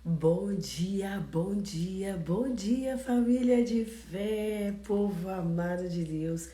Bom dia, bom dia, bom dia, família de fé, povo amado de Deus,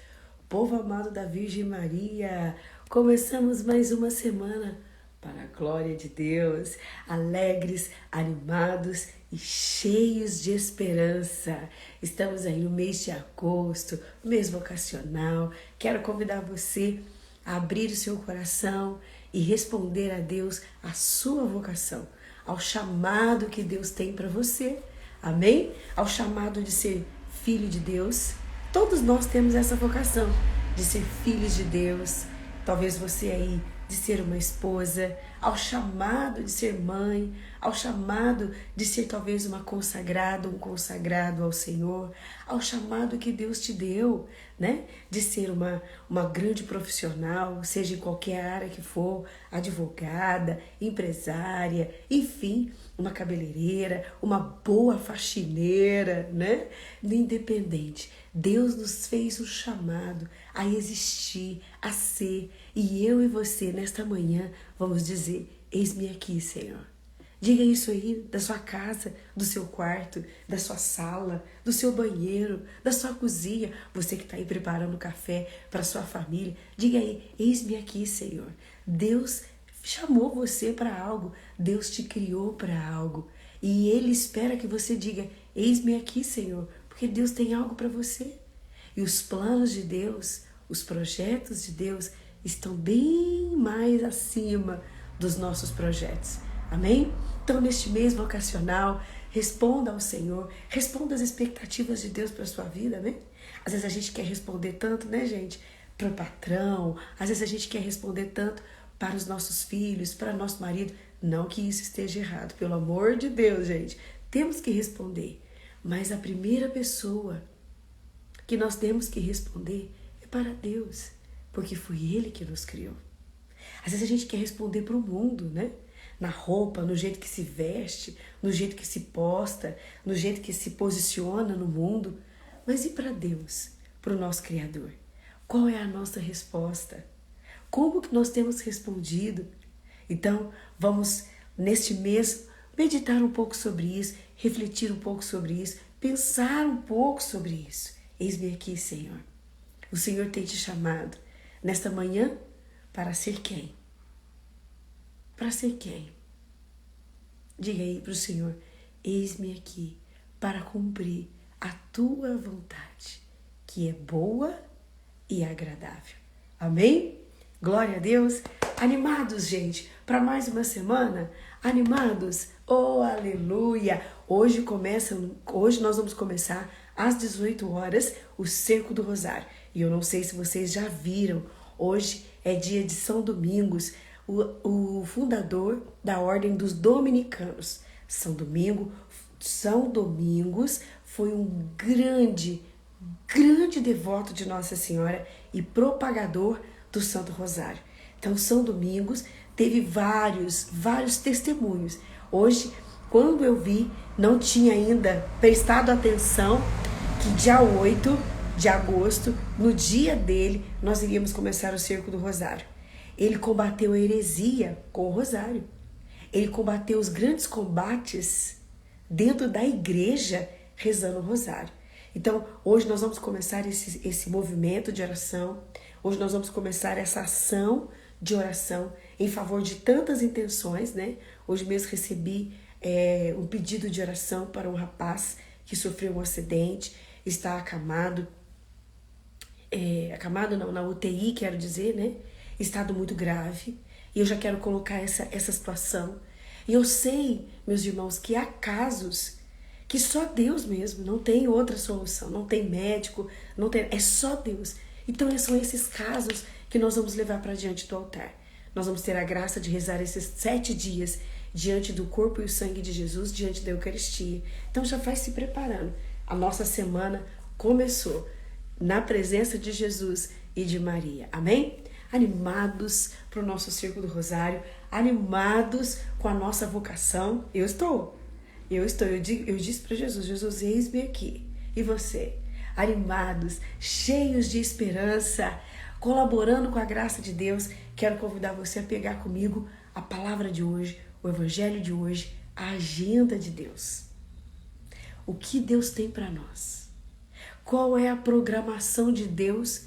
povo amado da Virgem Maria. Começamos mais uma semana para a glória de Deus, alegres, animados e cheios de esperança. Estamos aí no mês de agosto, mês vocacional. Quero convidar você a abrir o seu coração e responder a Deus a sua vocação, ao chamado que Deus tem para você, amém? Ao chamado de ser filho de Deus. Todos nós temos essa vocação de ser filhos de Deus. Talvez você aí de ser uma esposa, ao chamado de ser mãe, ao chamado de ser talvez uma consagrada, um consagrado ao Senhor, ao chamado que Deus te deu, né? De ser uma grande profissional, seja em qualquer área que for, advogada, empresária, enfim, uma cabeleireira, uma boa faxineira, né? Independente. Deus nos fez um chamado a existir, a ser, e eu e você nesta manhã vamos dizer: eis-me aqui, Senhor. Diga isso aí da sua casa, do seu quarto, da sua sala, do seu banheiro, da sua cozinha. Você que está aí preparando café para sua família, diga aí: eis-me aqui, Senhor. Deus chamou você para algo, Deus te criou para algo. E Ele espera que você diga: eis-me aqui, Senhor, porque Deus tem algo para você. E os planos de Deus, os projetos de Deus estão bem mais acima dos nossos projetos. Amém? Então, neste mês vocacional, responda ao Senhor, responda às expectativas de Deus para a sua vida, né? Às vezes a gente quer responder tanto, né, gente? Para o patrão, às vezes a gente quer responder tanto para os nossos filhos, para nosso marido. Não que isso esteja errado, pelo amor de Deus, gente. Temos que responder. Mas a primeira pessoa que nós temos que responder é para Deus, porque foi Ele que nos criou. Às vezes a gente quer responder para o mundo, né? Na roupa, no jeito que se veste, no jeito que se posta, no jeito que se posiciona no mundo. Mas e para Deus, para o nosso Criador? Qual é a nossa resposta? Como que nós temos respondido? Então, vamos, neste mês, meditar um pouco sobre isso, refletir um pouco sobre isso, pensar um pouco sobre isso. Eis-me aqui, Senhor. O Senhor tem te chamado nesta manhã para ser quem? Para ser quem? Diga aí para o Senhor: eis-me aqui para cumprir a tua vontade, que é boa e agradável. Amém? Glória a Deus. Animados, gente, para mais uma semana? Animados? Oh, aleluia! Hoje nós vamos começar às 18 horas o Cerco do Rosário. E eu não sei se vocês já viram, hoje é dia de São Domingos, o fundador da Ordem dos Dominicanos. São Domingos foi um grande devoto de Nossa Senhora e propagador do Santo Rosário. Então, São Domingos teve vários testemunhos. Hoje, quando eu vi, não tinha ainda prestado atenção que dia 8 de agosto, no dia dele, nós iríamos começar o Cerco do Rosário. Ele combateu a heresia com o Rosário. Ele combateu os grandes combates dentro da igreja rezando o Rosário. Então, hoje nós vamos começar esse movimento de oração. Hoje nós vamos começar essa ação de oração em favor de tantas intenções, né? Hoje mesmo recebi um pedido de oração para um rapaz que sofreu um acidente, está acamado não, na UTI, quero dizer, né? Estado muito grave. E eu já quero colocar essa situação. E eu sei, meus irmãos, que há casos que só Deus mesmo, não tem outra solução, não tem médico, é só Deus. Então são esses casos que nós vamos levar para diante do altar. Nós vamos ter a graça de rezar esses 7 dias diante do corpo e o sangue de Jesus, diante da Eucaristia. Então já vai se preparando. A nossa semana começou na presença de Jesus e de Maria. Amém? Animados para o nosso Cerco do Rosário, animados com a nossa vocação. Eu disse para Jesus: eis-me aqui. E você? Animados, cheios de esperança, colaborando com a graça de Deus, quero convidar você a pegar comigo a palavra de hoje, o evangelho de hoje, a agenda de Deus. O que Deus tem para nós? Qual é a programação de Deus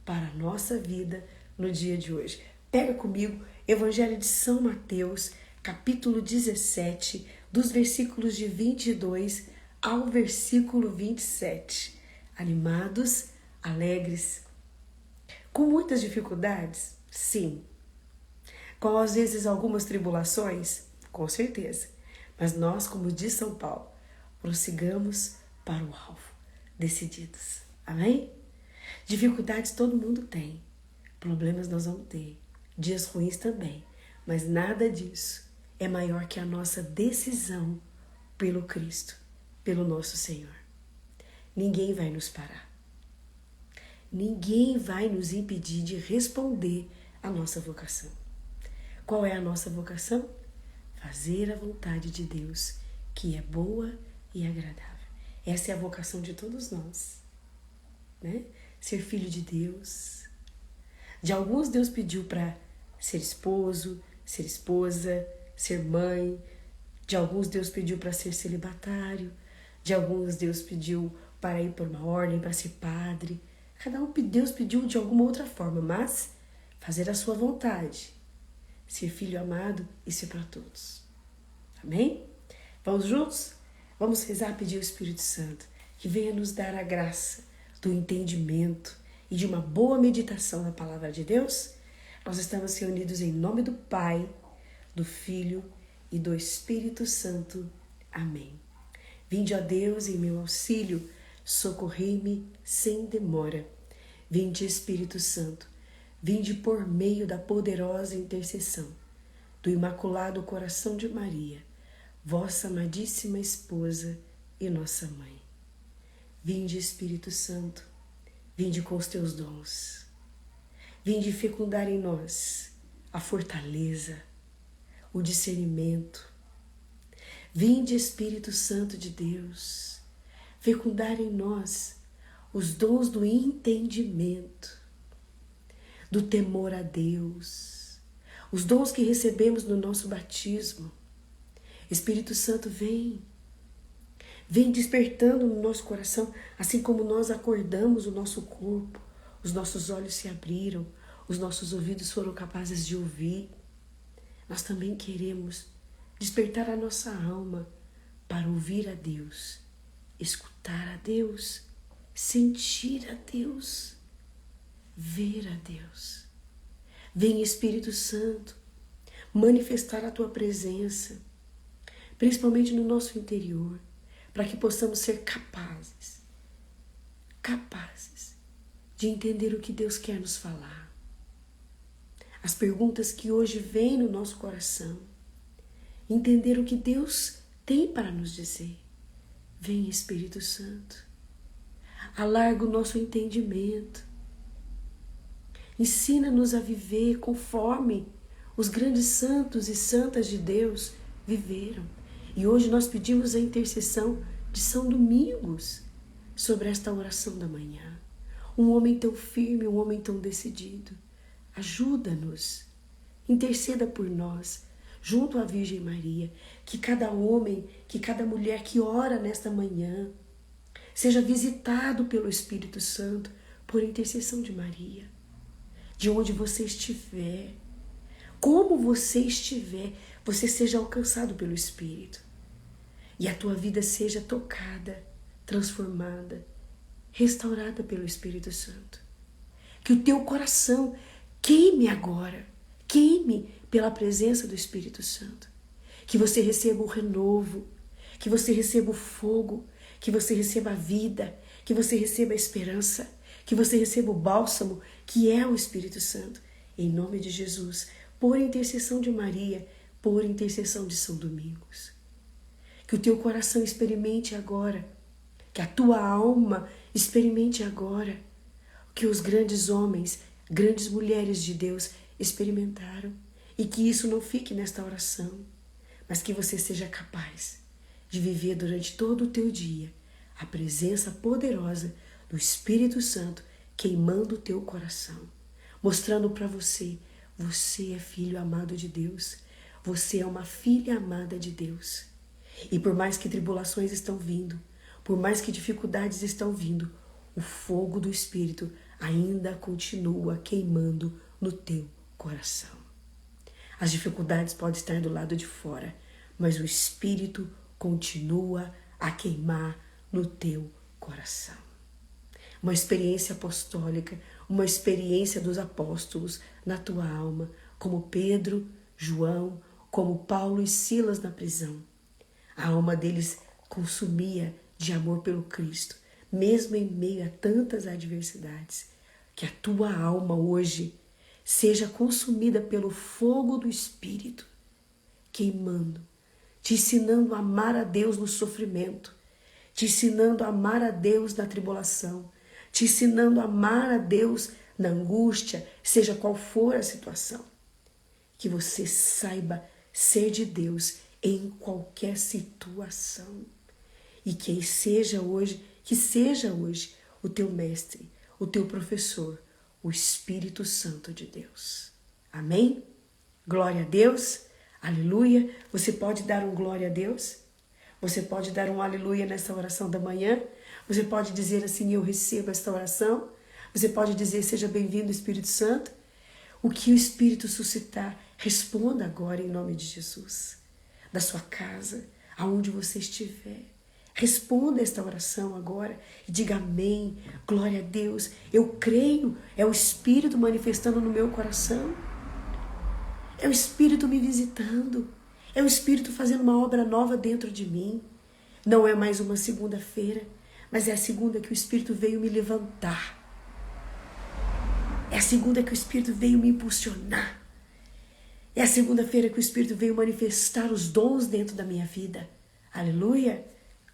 para a nossa vida no dia de hoje? Pega comigo Evangelho de São Mateus, capítulo 17, dos versículos de 22 ao versículo 27. Animados, alegres, com muitas dificuldades? Sim. Com às vezes algumas tribulações? Com certeza. Mas nós, como diz São Paulo, prossigamos para o alvo, decididos. Amém? Dificuldades todo mundo tem. Problemas nós vamos ter. Dias ruins também. Mas nada disso é maior que a nossa decisão pelo Cristo, pelo nosso Senhor. Ninguém vai nos parar. Ninguém vai nos impedir de responder à nossa vocação. Qual é a nossa vocação? Fazer a vontade de Deus, que é boa e agradável. Essa é a vocação de todos nós, né? Ser filho de Deus. De alguns Deus pediu para ser esposo, ser esposa, ser mãe. De alguns Deus pediu para ser celibatário. De alguns Deus pediu para ir por uma ordem, para ser padre. Cada um Deus pediu de alguma outra forma, mas fazer a sua vontade. Ser filho amado, isso é para todos. Amém? Vamos juntos? Vamos rezar, pedir ao Espírito Santo que venha nos dar a graça do entendimento e de uma boa meditação na palavra de Deus. Nós estamos reunidos em nome do Pai, do Filho e do Espírito Santo. Amém. Vinde, ó Deus, em meu auxílio, socorrei-me sem demora. Vinde, Espírito Santo, vinde por meio da poderosa intercessão do Imaculado Coração de Maria, vossa amadíssima esposa e nossa mãe. Vinde, Espírito Santo, vinde com os teus dons. Vinde fecundar em nós a fortaleza, o discernimento. Vinde, Espírito Santo de Deus, fecundar em nós os dons do entendimento, do temor a Deus, os dons que recebemos no nosso batismo. Espírito Santo, vem despertando no nosso coração, assim como nós acordamos o nosso corpo, os nossos olhos se abriram, os nossos ouvidos foram capazes de ouvir. Nós também queremos despertar a nossa alma para ouvir a Deus, escutar a Deus, sentir a Deus, ver a Deus. Vem, Espírito Santo, manifestar a tua presença, principalmente no nosso interior, para que possamos ser capazes de entender o que Deus quer nos falar. As perguntas que hoje vêm no nosso coração, entender o que Deus tem para nos dizer. Vem, Espírito Santo, alarga o nosso entendimento, ensina-nos a viver conforme os grandes santos e santas de Deus viveram. E hoje nós pedimos a intercessão de São Domingos sobre esta oração da manhã. Um homem tão firme, um homem tão decidido. Ajuda-nos, interceda por nós, junto à Virgem Maria, que cada homem, que cada mulher que ora nesta manhã seja visitado pelo Espírito Santo por intercessão de Maria. De onde você estiver, como você estiver, você seja alcançado pelo Espírito. E a tua vida seja tocada, transformada, restaurada pelo Espírito Santo. Que o teu coração queime agora, queime pela presença do Espírito Santo. Que você receba o renovo, que você receba o fogo, que você receba a vida, que você receba a esperança, que você receba o bálsamo, que é o Espírito Santo. Em nome de Jesus, por intercessão de Maria, por intercessão de São Domingos. Que o teu coração experimente agora, que a tua alma experimente agora o que os grandes homens, grandes mulheres de Deus experimentaram, e que isso não fique nesta oração, mas que você seja capaz de viver durante todo o teu dia a presença poderosa do Espírito Santo queimando o teu coração, mostrando para você, você é filho amado de Deus, você é uma filha amada de Deus. E por mais que tribulações estão vindo, por mais que dificuldades estão vindo, o fogo do Espírito ainda continua queimando no teu coração. As dificuldades podem estar do lado de fora, mas o Espírito continua a queimar no teu coração. Uma experiência apostólica, uma experiência dos apóstolos na tua alma, como Pedro, João, como Paulo e Silas na prisão. A alma deles consumia de amor pelo Cristo, mesmo em meio a tantas adversidades. Que a tua alma hoje seja consumida pelo fogo do Espírito, queimando, te ensinando a amar a Deus no sofrimento, te ensinando a amar a Deus na tribulação, te ensinando a amar a Deus na angústia, seja qual for a situação. Que você saiba ser de Deus em qualquer situação. E que seja hoje o teu mestre, o teu professor, o Espírito Santo de Deus. Amém? Glória a Deus. Aleluia. Você pode dar um glória a Deus? Você pode dar um aleluia nessa oração da manhã? Você pode dizer assim, eu recebo esta oração? Você pode dizer, seja bem-vindo, Espírito Santo? O que o Espírito suscitar, responda agora em nome de Jesus. Da sua casa, aonde você estiver. Responda esta oração agora e diga amém, glória a Deus. Eu creio, é o Espírito manifestando no meu coração. É o Espírito me visitando. É o Espírito fazendo uma obra nova dentro de mim. Não é mais uma segunda-feira, mas é a segunda que o Espírito veio me levantar. É a segunda que o Espírito veio me impulsionar. É a segunda-feira que o Espírito veio manifestar os dons dentro da minha vida. Aleluia!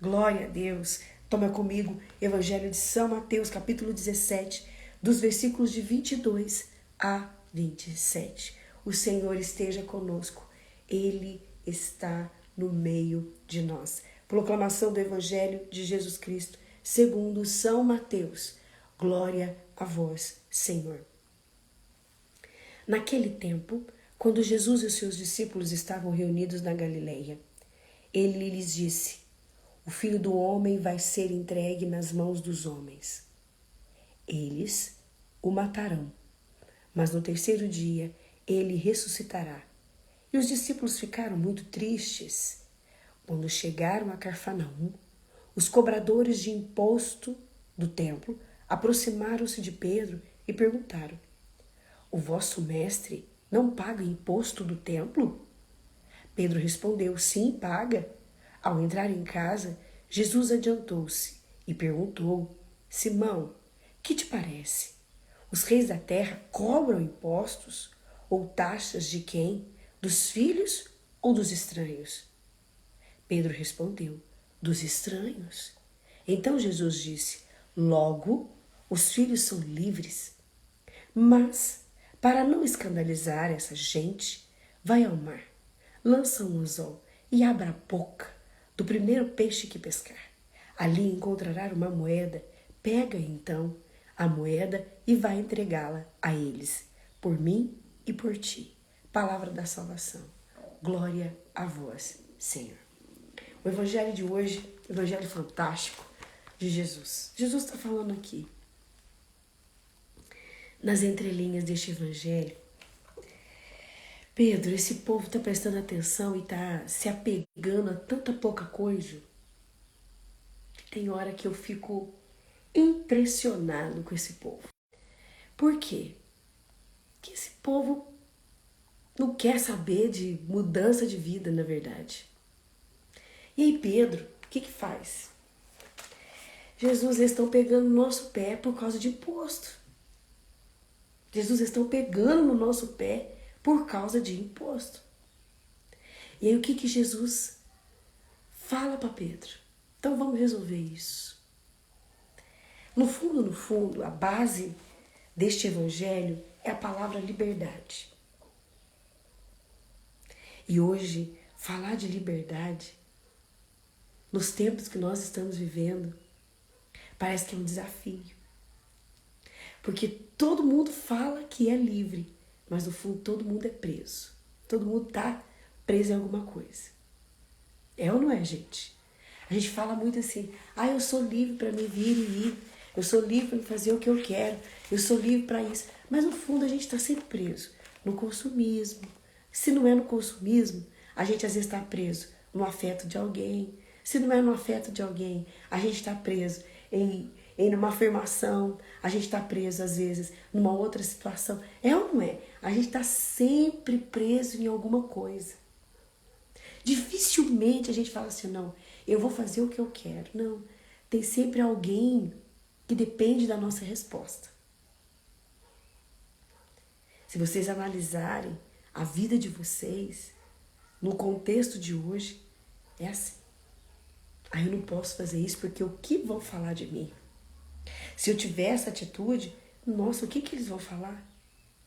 Glória a Deus. Toma comigo Evangelho de São Mateus, capítulo 17, dos versículos de 22 a 27. O Senhor esteja conosco. Ele está no meio de nós. Proclamação do Evangelho de Jesus Cristo, segundo São Mateus. Glória a vós, Senhor. Naquele tempo, quando Jesus e os seus discípulos estavam reunidos na Galileia, ele lhes disse: o Filho do Homem vai ser entregue nas mãos dos homens. Eles o matarão, mas no terceiro dia ele ressuscitará. E os discípulos ficaram muito tristes. Quando chegaram a Cafarnaum, os cobradores de imposto do templo aproximaram-se de Pedro e perguntaram: o vosso mestre não paga imposto do templo? Pedro respondeu: sim, paga. Ao entrar em casa, Jesus adiantou-se e perguntou: Simão, que te parece? Os reis da terra cobram impostos ou taxas de quem? Dos filhos ou dos estranhos? Pedro respondeu: dos estranhos. Então Jesus disse: logo, os filhos são livres. Mas, para não escandalizar essa gente, vai ao mar, lança um anzol e abra a boca do primeiro peixe que pescar. Ali encontrará uma moeda. Pega então a moeda e vai entregá-la a eles, por mim e por ti. Palavra da salvação. Glória a vós, Senhor. O evangelho de hoje, evangelho fantástico de Jesus. Jesus está falando aqui, nas entrelinhas deste evangelho: Pedro, esse povo está prestando atenção e está se apegando a tanta pouca coisa. Tem hora que eu fico impressionado com esse povo. Por quê? Porque esse povo não quer saber de mudança de vida, na verdade. E aí Pedro, o que faz? Jesus, eles estão pegando no nosso pé por causa de imposto. Jesus, eles estão pegando no nosso pé por causa de imposto. E aí o que Jesus fala para Pedro? Então vamos resolver isso. No fundo, a base deste evangelho é a palavra liberdade. E hoje, falar de liberdade, nos tempos que nós estamos vivendo, parece que é um desafio. Porque todo mundo fala que é livre, mas no fundo todo mundo é preso. Todo mundo está preso em alguma coisa. É ou não é, gente? A gente fala muito assim, eu sou livre para me vir e ir. Eu sou livre para fazer o que eu quero. Eu sou livre para isso. Mas no fundo a gente está sempre preso no consumismo. Se não é no consumismo, a gente às vezes está preso no afeto de alguém. Se não é no afeto de alguém, a gente está preso em uma afirmação. A gente está preso às vezes numa outra situação. É ou não é? A gente está sempre preso em alguma coisa. Dificilmente a gente fala assim, não, eu vou fazer o que eu quero. Não, tem sempre alguém que depende da nossa resposta. Se vocês analisarem a vida de vocês, no contexto de hoje, é assim. Eu não posso fazer isso porque o que vão falar de mim? Se eu tiver essa atitude, nossa, o que eles vão falar?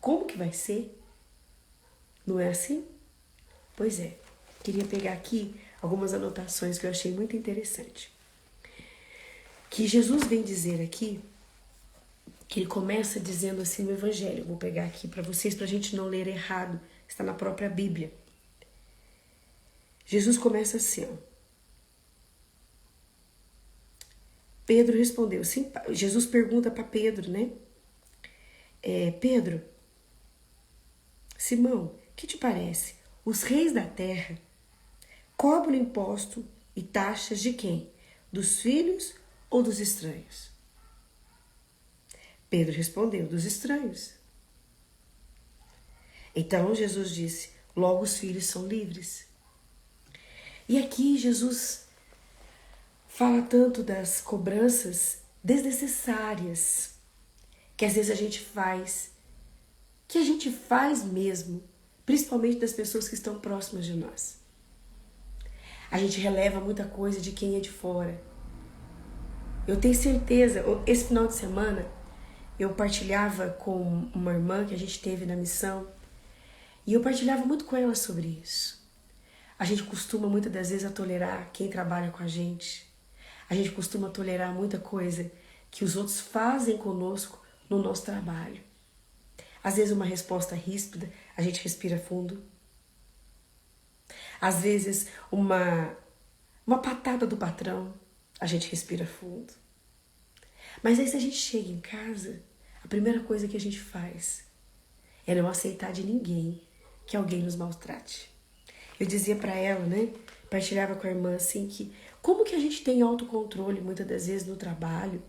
Como que vai ser? Não é assim? Pois é. Queria pegar aqui algumas anotações que eu achei muito interessante. Que Jesus vem dizer aqui, que ele começa dizendo assim no Evangelho. Eu vou pegar aqui para vocês, para a gente não ler errado. Está na própria Bíblia. Jesus começa assim, ó. Pedro respondeu, sim, Jesus pergunta para Pedro, né? Pedro, Simão, que te parece? Os reis da terra cobram imposto e taxas de quem? Dos filhos ou dos estranhos? Pedro respondeu, dos estranhos. Então Jesus disse, logo os filhos são livres. E aqui Jesus fala tanto das cobranças desnecessárias que às vezes a gente faz, que a gente faz mesmo, principalmente das pessoas que estão próximas de nós. A gente releva muita coisa de quem é de fora. Eu tenho certeza, esse final de semana eu partilhava com uma irmã que a gente teve na missão e eu partilhava muito com ela sobre isso. A gente costuma muitas das vezes a tolerar quem trabalha com a gente. A gente costuma tolerar muita coisa que os outros fazem conosco no nosso trabalho. Às vezes uma resposta ríspida, a gente respira fundo. Às vezes uma patada do patrão, a gente respira fundo. Mas aí se a gente chega em casa, a primeira coisa que a gente faz é não aceitar de ninguém que alguém nos maltrate. Eu dizia para ela, né, partilhava com a irmã assim, que como que a gente tem autocontrole muitas das vezes no trabalho,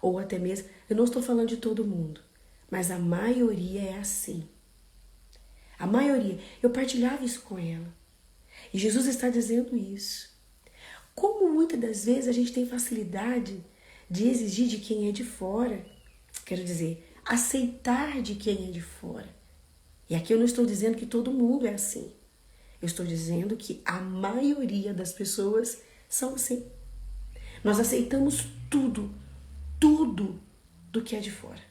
ou até mesmo, eu não estou falando de todo mundo, mas a maioria é assim. A maioria. Eu partilhava isso com ela. E Jesus está dizendo isso. Como muitas das vezes a gente tem facilidade de exigir de quem é de fora, quero dizer, aceitar de quem é de fora. E aqui eu não estou dizendo que todo mundo é assim. Eu estou dizendo que a maioria das pessoas são assim. Nós aceitamos tudo do que é de fora.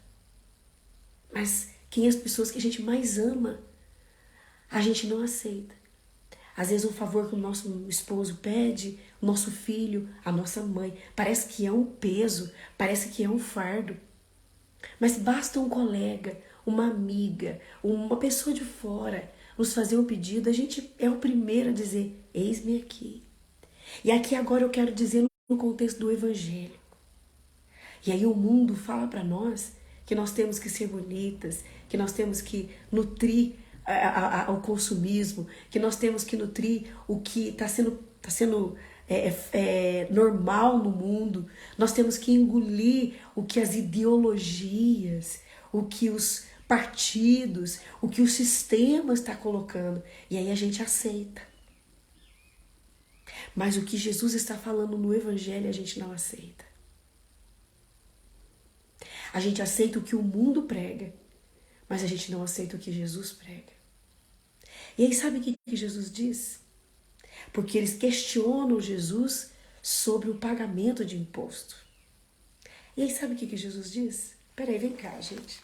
Mas quem é as pessoas que a gente mais ama, a gente não aceita. Às vezes um favor que o nosso esposo pede, o nosso filho, a nossa mãe, parece que é um peso, parece que é um fardo. Mas basta um colega, uma amiga, uma pessoa de fora nos fazer um pedido, a gente é o primeiro a dizer, eis-me aqui. E aqui agora eu quero dizer no contexto do Evangelho. E aí o mundo fala para nós que nós temos que ser bonitas, que nós temos que nutrir o consumismo, que nós temos que nutrir o que está sendo normal no mundo, nós temos que engolir o que as ideologias, o que os partidos, o que o sistema está colocando, e aí a gente aceita. Mas o que Jesus está falando no Evangelho a gente não aceita. A gente aceita o que o mundo prega, mas a gente não aceita o que Jesus prega. E aí sabe o que Jesus diz? Porque eles questionam Jesus sobre o pagamento de imposto. E aí sabe o que Jesus diz? Peraí, vem cá, gente.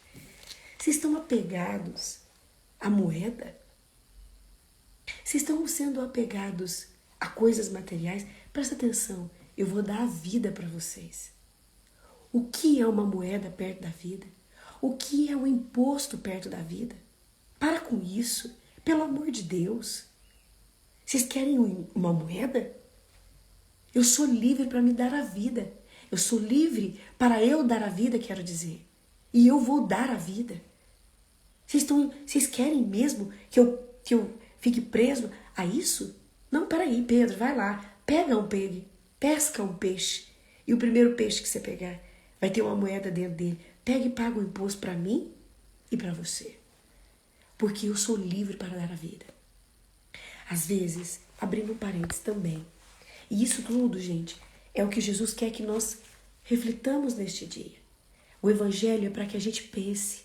Vocês estão apegados à moeda? Vocês estão sendo apegados a coisas materiais? Presta atenção, eu vou dar a vida para vocês. O que é uma moeda perto da vida? O que é um imposto perto da vida? Para com isso, pelo amor de Deus. Vocês querem uma moeda? Eu sou livre para me dar a vida. Eu sou livre para eu dar a vida, quero dizer. E eu vou dar a vida. Vocês querem mesmo que eu fique preso a isso? Não, peraí, Pedro, vai lá. Pesca um peixe. E o primeiro peixe que você pegar vai ter uma moeda dentro dele. Pega e paga o imposto para mim e para você. Porque eu sou livre para dar a vida. Às vezes, abrindo um parênteses também. E isso tudo, gente, é o que Jesus quer que nós reflitamos neste dia. O Evangelho é para que a gente pense.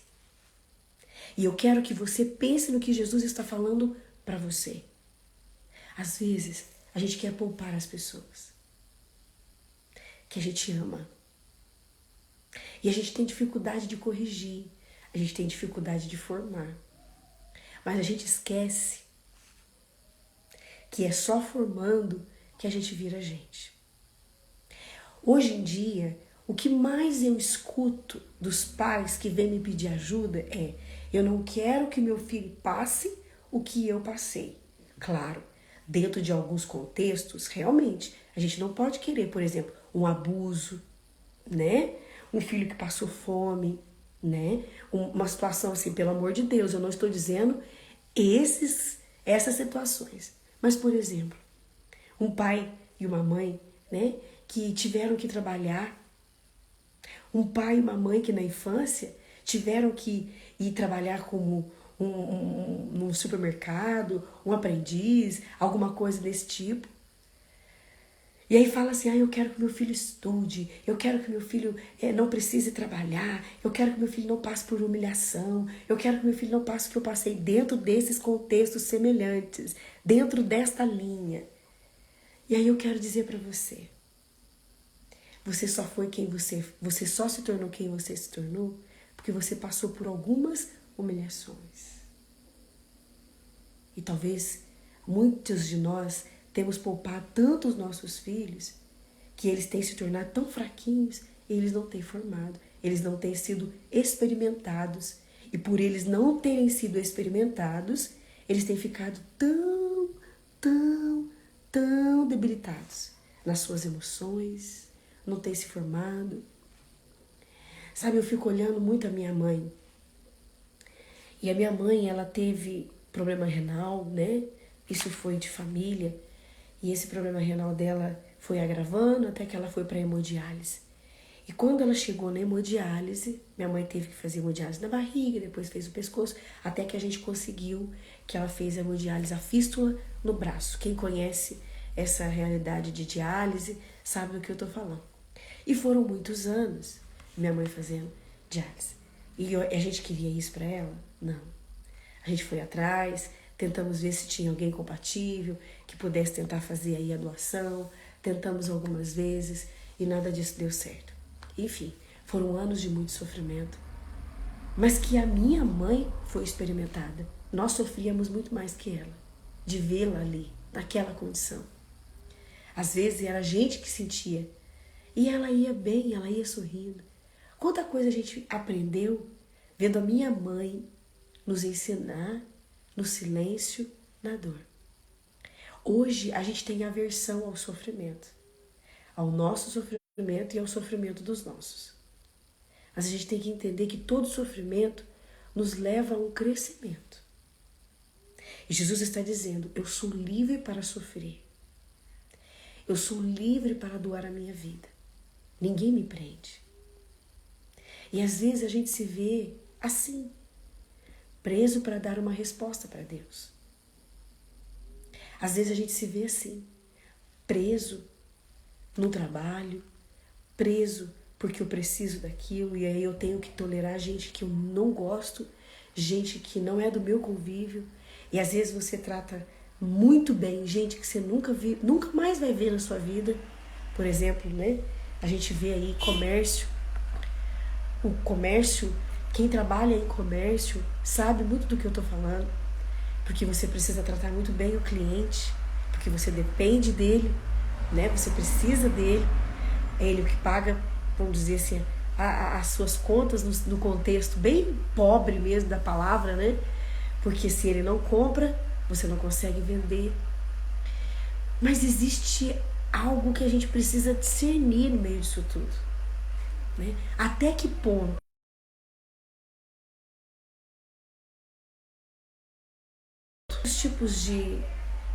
E eu quero que você pense no que Jesus está falando para você. Às vezes, a gente quer poupar as pessoas que a gente ama. E a gente tem dificuldade de corrigir. A gente tem dificuldade de formar. Mas a gente esquece que é só formando que a gente vira gente. Hoje em dia, o que mais eu escuto dos pais que vêm me pedir ajuda é: eu não quero que meu filho passe o que eu passei. Claro, dentro de alguns contextos, realmente, a gente não pode querer, por exemplo, um abuso, né? Um filho que passou fome, né? Uma situação assim, pelo amor de Deus, eu não estou dizendo essas situações. Mas, por exemplo, um pai e uma mãe, né, que tiveram que trabalhar, um pai e uma mãe que na infância tiveram que ir trabalhar como num supermercado, um aprendiz, alguma coisa desse tipo. E aí fala assim: eu quero que meu filho estude, eu quero que meu filho não precise trabalhar, eu quero que meu filho não passe por humilhação, eu quero que meu filho não passe o que eu passei, dentro desses contextos semelhantes, dentro desta linha. E aí eu quero dizer para você: você só foi quem você só se tornou quem você se tornou porque você passou por algumas humilhações. E talvez muitos de nós temos poupado tanto os nossos filhos que eles têm se tornado tão fraquinhos e eles não têm formado, eles não têm sido experimentados. E por eles não terem sido experimentados, eles têm ficado tão debilitados nas suas emoções, não têm se formado. Sabe, eu fico olhando muito a minha mãe. E a minha mãe, ela teve problema renal, né? Isso foi de família. E esse problema renal dela foi agravando até que ela foi para hemodiálise. E quando ela chegou na hemodiálise, minha mãe teve que fazer hemodiálise na barriga, depois fez o pescoço, até que a gente conseguiu que ela fez a hemodiálise, a fístula no braço. Quem conhece essa realidade de diálise sabe do que eu tô falando. E foram muitos anos minha mãe fazendo diálise. E a gente queria isso para ela? Não. A gente foi atrás, tentamos ver se tinha alguém compatível, que pudesse tentar fazer aí a doação. Tentamos algumas vezes e nada disso deu certo. Enfim, foram anos de muito sofrimento. Mas que a minha mãe foi experimentada. Nós sofríamos muito mais que ela, de vê-la ali, naquela condição. Às vezes era a gente que sentia. E ela ia bem, ela ia sorrindo. Quanta coisa a gente aprendeu vendo a minha mãe nos ensinar no silêncio, na dor. Hoje a gente tem aversão ao sofrimento, ao nosso sofrimento e ao sofrimento dos nossos. Mas a gente tem que entender que todo sofrimento nos leva a um crescimento. E Jesus está dizendo: eu sou livre para sofrer. Eu sou livre para doar a minha vida. Ninguém me prende. E às vezes a gente se vê assim, preso para dar uma resposta para Deus. Às vezes a gente se vê assim, preso no trabalho, preso porque eu preciso daquilo e aí eu tenho que tolerar gente que eu não gosto, gente que não é do meu convívio. E às vezes você trata muito bem gente que você nunca mais vai ver na sua vida. Por exemplo, né? A gente vê aí o comércio, quem trabalha em comércio sabe muito do que eu tô falando, porque você precisa tratar muito bem o cliente, porque você depende dele, né? Você precisa dele, é ele o que paga, vamos dizer assim, as suas contas no contexto bem pobre mesmo da palavra, né? Porque se ele não compra, você não consegue vender. Mas existe algo que a gente precisa discernir no meio disso tudo, né? Até que ponto os tipos de...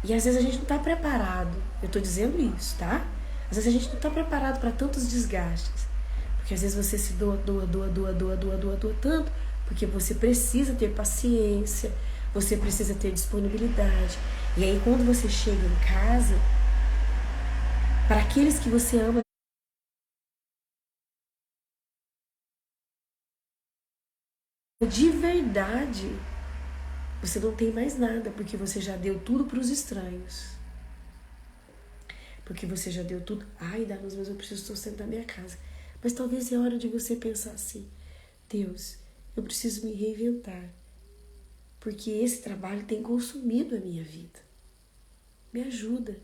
E às vezes a gente não está preparado, eu estou dizendo isso, tá? Às vezes a gente não está preparado para tantos desgastes, porque às vezes você se doa tanto, porque você precisa ter paciência, você precisa ter disponibilidade. E aí quando você chega em casa, para aqueles que você ama de verdade, você não tem mais nada, porque você já deu tudo para os estranhos. Porque você já deu tudo. Ai, Danus, mas eu preciso estar sempre na minha casa. Mas talvez é hora de você pensar assim: Deus, eu preciso me reinventar, porque esse trabalho tem consumido a minha vida. Me ajuda.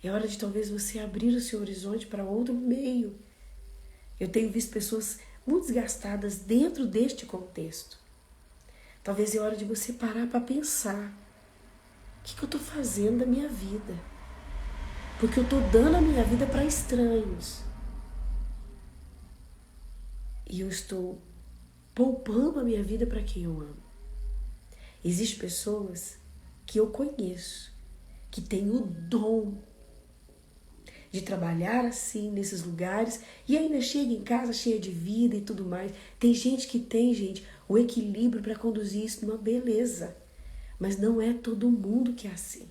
É hora de talvez você abrir o seu horizonte para outro meio. Eu tenho visto pessoas muito desgastadas dentro deste contexto. Talvez é hora de você parar para pensar: o que eu estou fazendo da minha vida? Porque eu estou dando a minha vida para estranhos. E eu estou poupando a minha vida para quem eu amo. Existem pessoas que eu conheço, que têm o dom de trabalhar assim, nesses lugares, e ainda chega em casa cheia de vida e tudo mais. Tem gente que tem, gente, o equilíbrio para conduzir isso numa beleza. Mas não é todo mundo que é assim.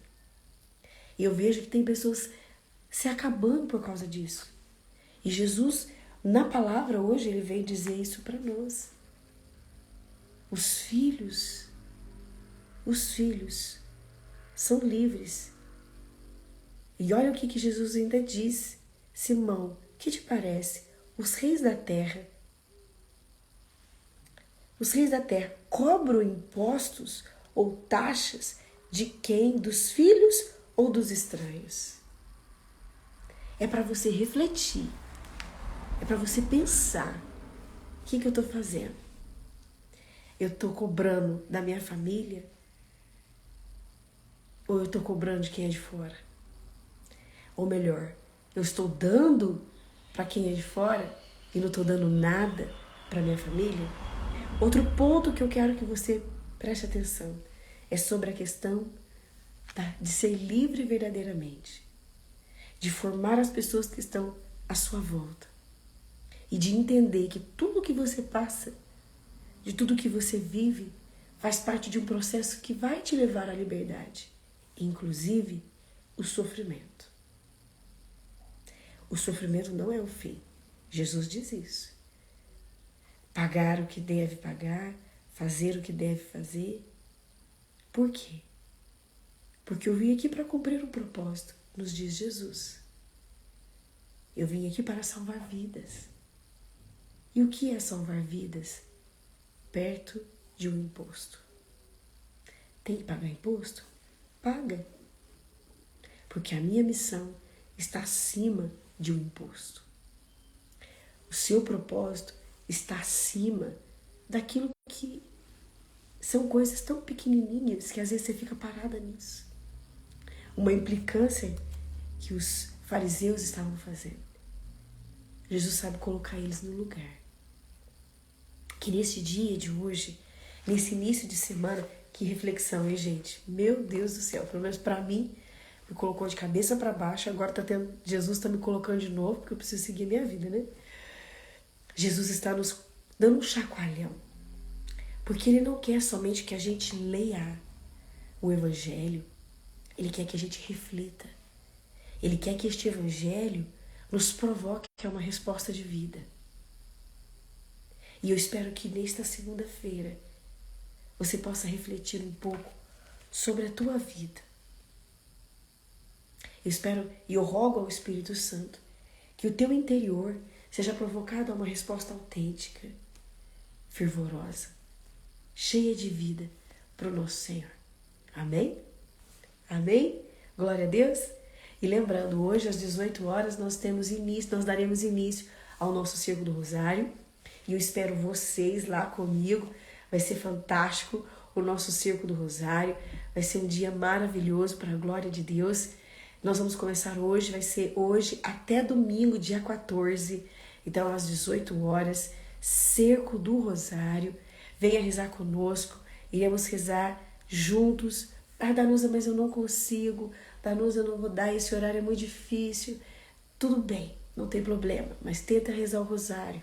E eu vejo que tem pessoas se acabando por causa disso. E Jesus, na palavra hoje, ele veio dizer isso para nós. Os filhos são livres. E olha o que Jesus ainda diz: Simão, que te parece? Os reis da terra cobram impostos ou taxas de quem? Dos filhos ou dos estranhos? É para você refletir, é para você pensar: o que eu estou fazendo? Eu estou cobrando da minha família ou eu estou cobrando de quem é de fora? Ou melhor, eu estou dando para quem é de fora e não estou dando nada para minha família? Outro ponto que eu quero que você preste atenção é sobre a questão de ser livre verdadeiramente, de formar as pessoas que estão à sua volta e de entender que tudo que você passa, de tudo que você vive, faz parte de um processo que vai te levar à liberdade, inclusive o sofrimento. O sofrimento não é o fim. Jesus diz isso. Pagar o que deve pagar, fazer o que deve fazer. Por quê? Porque eu vim aqui para cumprir um propósito, nos diz Jesus. Eu vim aqui para salvar vidas. E o que é salvar vidas? Perto de um imposto. Tem que pagar imposto? Paga. Porque a minha missão está acima de um imposto. O seu propósito está acima daquilo que são coisas tão pequenininhas que às vezes você fica parada nisso. Uma implicância que os fariseus estavam fazendo. Jesus sabe colocar eles no lugar. Que nesse dia de hoje, nesse início de semana, que reflexão, hein, gente? Meu Deus do céu, pelo menos para mim, me colocou de cabeça para baixo. Agora Jesus está me colocando de novo, porque eu preciso seguir minha vida, né? Jesus está nos dando um chacoalhão, porque Ele não quer somente que a gente leia o Evangelho, Ele quer que a gente reflita. Ele quer que este Evangelho nos provoque a uma resposta de vida. E eu espero que nesta segunda-feira você possa refletir um pouco sobre a tua vida. Eu espero e eu rogo ao Espírito Santo que o teu interior seja provocado a uma resposta autêntica, fervorosa, cheia de vida para o nosso Senhor. Amém? Amém? Glória a Deus? E lembrando, hoje às 18 horas nós daremos início ao nosso Círculo do Rosário. E eu espero vocês lá comigo. Vai ser fantástico o nosso Círculo do Rosário. Vai ser um dia maravilhoso para a glória de Deus. Nós vamos começar hoje, vai ser hoje até domingo, dia 14. Então, às 18 horas, Cerco do Rosário. Venha rezar conosco. Iremos rezar juntos. Ah, Danusa, mas eu não consigo. Danusa, eu não vou dar, esse horário é muito difícil. Tudo bem, não tem problema, mas tenta rezar o rosário.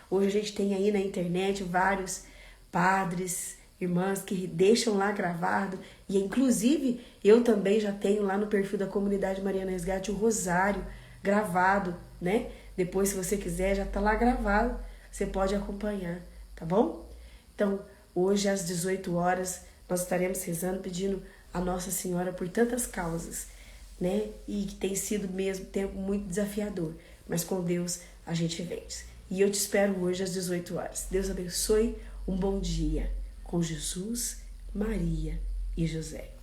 Hoje a gente tem aí na internet vários padres, irmãs que deixam lá gravado. E inclusive eu também já tenho lá no perfil da Comunidade Mariana Resgate o rosário gravado, né? Depois, se você quiser, já tá lá gravado. Você pode acompanhar, tá bom? Então, hoje às 18 horas, nós estaremos rezando, pedindo a Nossa Senhora por tantas causas, né? E que tem sido mesmo tempo muito desafiador. Mas com Deus a gente vence. E eu te espero hoje às 18 horas. Deus abençoe, um bom dia com Jesus, Maria e José.